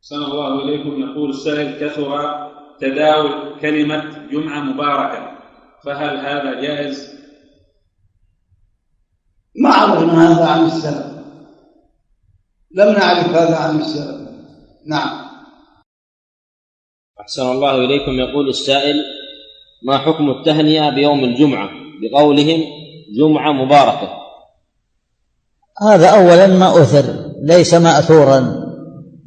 أحسن الله إليكم. يقول السائل: كثر تداول كلمة جمعة مباركة، فهل هذا جائز؟ ما عرفنا هذا عن السلف، لم نعرف هذا عن السلف. نعم. أحسن الله إليكم. يقول السائل: ما حكم التهنئة بيوم الجمعة بقولهم جمعة مباركة؟ هذا أولا ما أثر، ليس مأثورا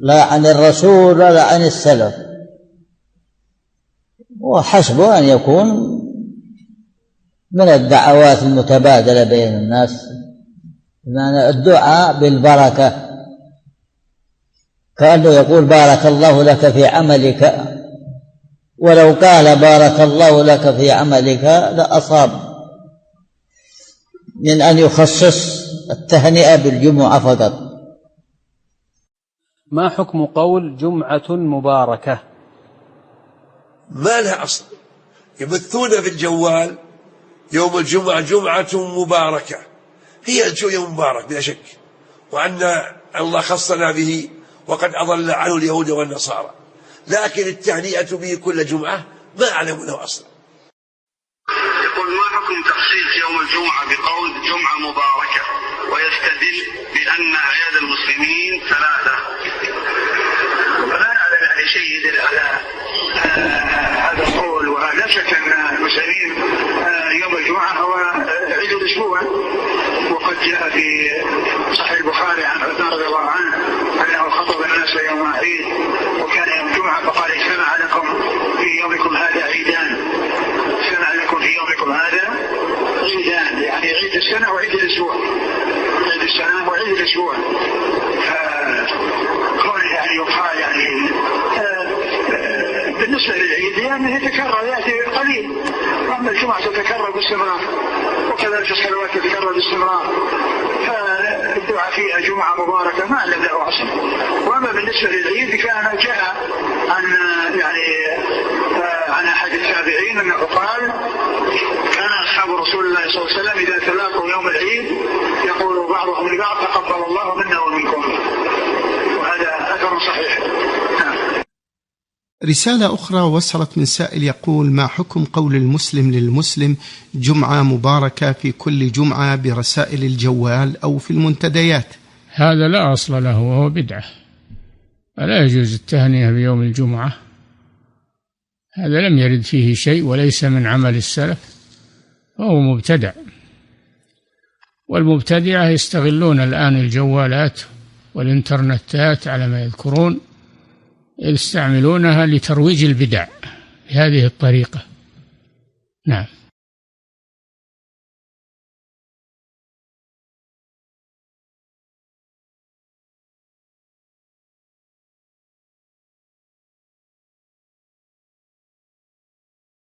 لا عن الرسول ولا عن السلف، وحسبه أن يكون من الدعوات المتبادلة بين الناس، بمعنى الدعاء بالبركة، كأنه يقول بارك الله لك في عملك، ولو قال بارك الله لك في عملك لأصاب من أن يخصص التهنئة بالجمعة فقط. ما حكم قول جمعة مباركة؟ ما لها أصل، يبثون في الجوال يوم الجمعة جمعة مباركة، هي يوم مبارك بلا شك، وأن الله خصنا به وقد أضل عنه اليهود والنصارى، لكن التهنئة به كل جمعة ما أعلم له أصلا. يقول: ما حكم تخصيص يوم الجمعة بقول جمعة مباركة ويستدل بأن أعياد المسلمين 3؟ فلا نعلم يعني شيء يدل على هذا القول، ولا شك أن المسلمين يوم الجمعة هو عيد الأسبوع، وقد جاء في صحيح البخاري عن عثمان رضي الله عنه أنه خطب الناس يوم عيد وكان يوم الجمعة فقال: اجتمع لكم في يومكم هذا عيدان، اجتمع لكم في يومكم هذا عيدان، يعني عيد السنة وعيد الأسبوع، عيد السنة وعيد الأسبوع. فكون يعني يقال يعني بالنسبة للعيد يعني يتكرر، يأتي قليل، وأما الجمعة تتكرر باستمرار، وكذلك الصلوات تتكرر باستمرار، فالدعاء فيها جمعة مباركة ما أعلم له أصل. وأما بالنسبة للعيد كان جاء عن يعني عن أحد التابعين أنه قال: كان أصحاب رسول الله صلى الله عليه وسلم إذا تلاقوا يوم العيد يقول بعضهم لبعض: تقبل الله منا ومنكم، وهذا أثر صحيح. رسالة أخرى وصلت من سائل يقول: ما حكم قول المسلم للمسلم جمعة مباركة في كل جمعة برسائل الجوال أو في المنتديات؟ هذا لا أصل له وهو بدعة، فلا يجوز التهنئة بيوم الجمعة، هذا لم يرد فيه شيء وليس من عمل السلف، وهو مبتدع. والمبتدعة يستغلون الآن الجوالات والإنترنتات على ما يذكرون، يستعملونها لترويج البدع بهذه الطريقة. نعم.